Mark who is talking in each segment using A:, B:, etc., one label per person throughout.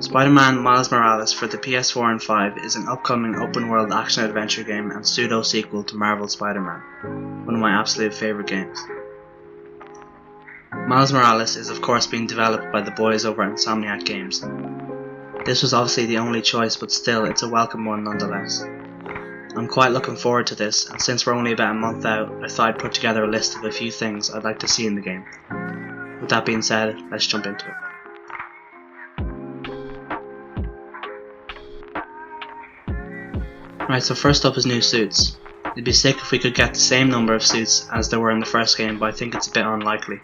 A: Spiderman Miles Morales for the PS4 and 5 is an upcoming open-world action-adventure game and pseudo-sequel to Marvel's Spider-Man, one of my absolute favourite games. Miles Morales is of course being developed by the boys over at Insomniac Games. This was obviously the only choice, but still it's a welcome one nonetheless. I'm quite looking forward to this, and since we're only about a month out, I thought I'd put together a list of a few things I'd like to see in the game. With that being said, let's jump into it. Right, so first up is new suits. It'd be sick if we could get the same number of suits as there were in the first game, but I think it's a bit unlikely.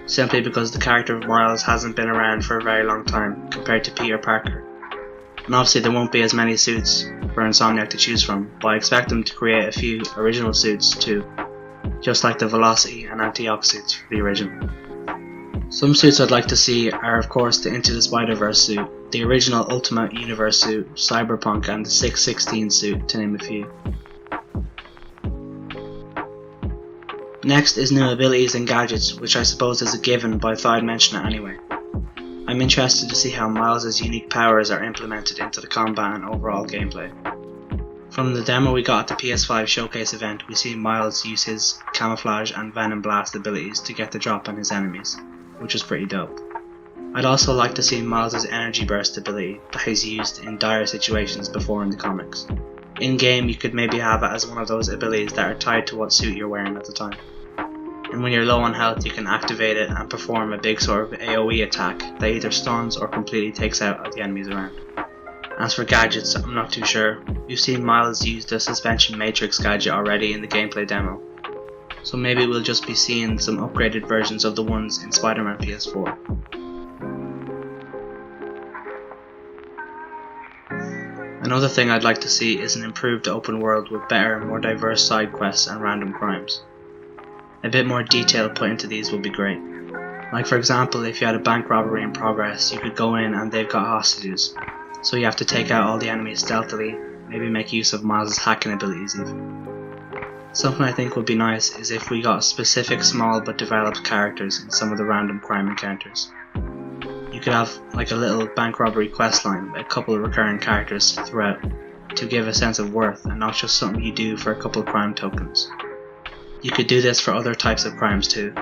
A: Simply because the character of Miles hasn't been around for a very long time compared to Peter Parker. And obviously there won't be as many suits for Insomniac to choose from, but I expect them to create a few original suits too, just like the Velocity and Anti-Ox suits for the original. Some suits I'd like to see are of course the Into the Spider-Verse suit, the original Ultimate Universe suit, Cyberpunk and the 616 suit, to name a few. Next is new abilities and gadgets, which I suppose is a given, but I thought I'd mention it anyway. I'm interested to see how Miles' unique powers are implemented into the combat and overall gameplay. From the demo we got at the PS5 showcase event, we see Miles use his camouflage and venom blast abilities to get the drop on his enemies, which was pretty dope. I'd also like to see Miles' energy burst ability that he's used in dire situations before in the comics. In game you could maybe have it as one of those abilities that are tied to what suit you're wearing at the time. And when you're low on health you can activate it and perform a big sort of AoE attack that either stuns or completely takes out the enemies around. As for gadgets, I'm not too sure. You've seen Miles use the suspension matrix gadget already in the gameplay demo, so maybe we'll just be seeing some upgraded versions of the ones in Spider-Man PS4. Another thing I'd like to see is an improved open world with better and more diverse side quests and random crimes. A bit more detail put into these would be great. Like for example, if you had a bank robbery in progress, you could go in and they've got hostages, so you have to take out all the enemies stealthily, maybe make use of Miles' hacking abilities even. Something I think would be nice is if we got specific small but developed characters in some of the random crime encounters. You could have like a little bank robbery questline with a couple of recurring characters throughout to give a sense of worth and not just something you do for a couple of crime tokens. You could do this for other types of crimes too.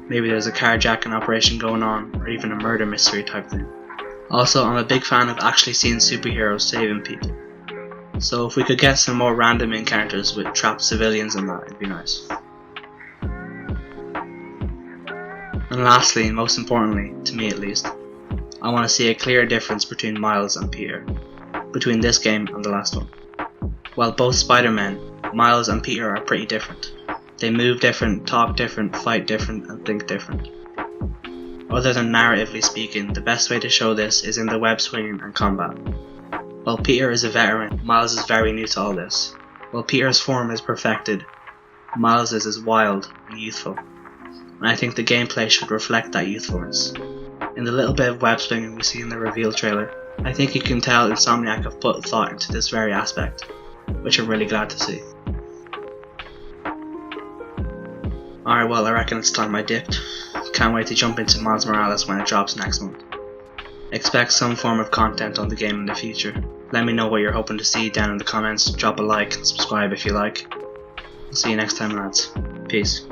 A: Maybe there's a carjacking operation going on, or even a murder mystery type thing. Also, I'm a big fan of actually seeing superheroes saving people. So if we could get some more random encounters with trapped civilians and that, it'd be nice. And lastly, and most importantly, to me at least, I want to see a clear difference between Miles and Peter, between this game and the last one. While both Spider-Men, Miles and Peter are pretty different. They move different, talk different, fight different, and think different. Other than narratively speaking, the best way to show this is in the web swinging and combat. While Peter is a veteran, Miles is very new to all this. While Peter's form is perfected, Miles is wild and youthful, and I think the gameplay should reflect that youthfulness. In the little bit of web swinging we see in the reveal trailer, I think you can tell Insomniac have put thought into this very aspect, which I'm really glad to see. Alright, well I reckon it's time I dipped. Can't wait to jump into Miles Morales when it drops next month. Expect some form of content on the game in the future. Let me know what you're hoping to see down in the comments, drop a like and subscribe if you like. I'll see you next time lads. Peace.